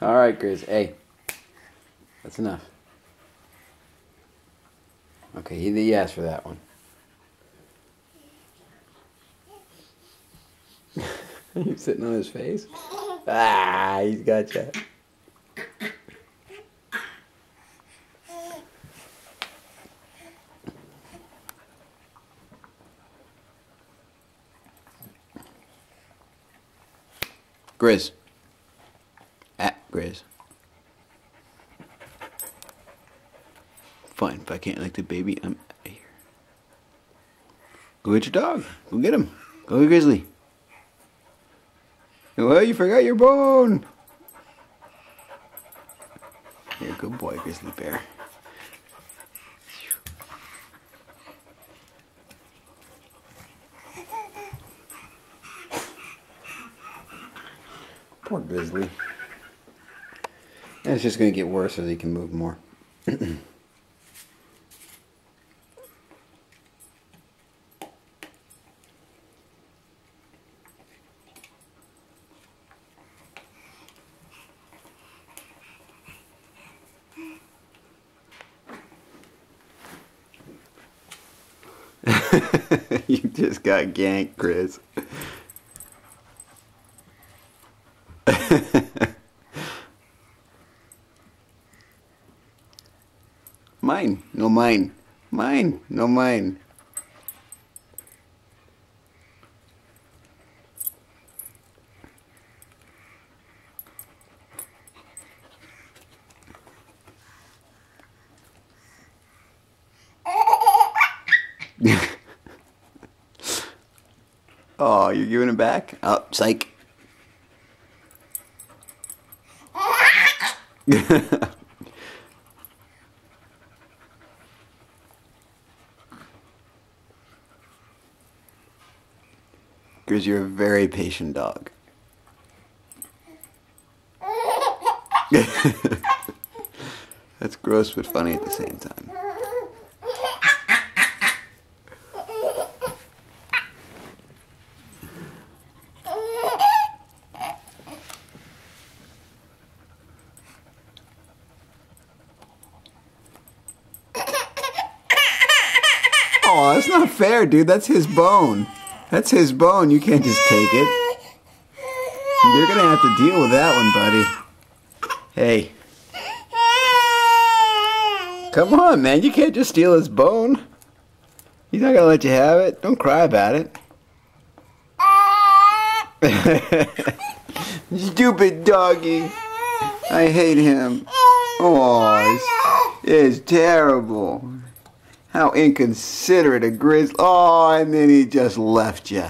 All right, Grizz. Hey, that's enough. Okay, he asked for that one. You sitting on his face? Ah, he's got you. Grizz. Grizz. Fine, if I can't like the baby, I'm out of here. Go get your dog. Go get him. Go get Grizzly. Well, you forgot your bone. You're a good boy, Grizzly Bear. Poor Grizzly. And it's just going to get worse as he can move more. You just got ganked, Chris. Mine, no mine. Mine, no mine. Oh, you're giving it back? Oh, psych. Because you're a very patient dog. That's gross but funny at the same time. Oh, that's not fair, dude. That's his bone. That's his bone. You can't just take it. You're gonna have to deal with that one, buddy. Hey. Come on, man. You can't just steal his bone. He's not gonna let you have it. Don't cry about it. Stupid doggy. I hate him. Oh, it's terrible. How inconsiderate a grizzly. Oh, and then he just left you.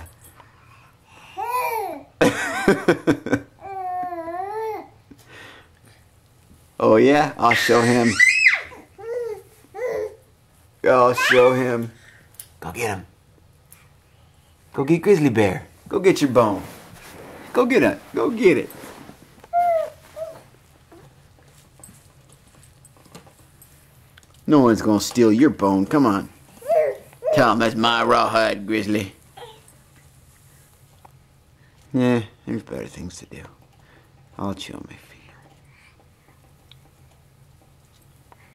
Oh, yeah? I'll show him. I'll show him. Go get him. Go get Grizzly Bear. Go get your bone. Go get it. Go get it. No one's gonna steal your bone. Come on. Tell him that's my rawhide, Grizzly. Yeah, there's better things to do. I'll chew my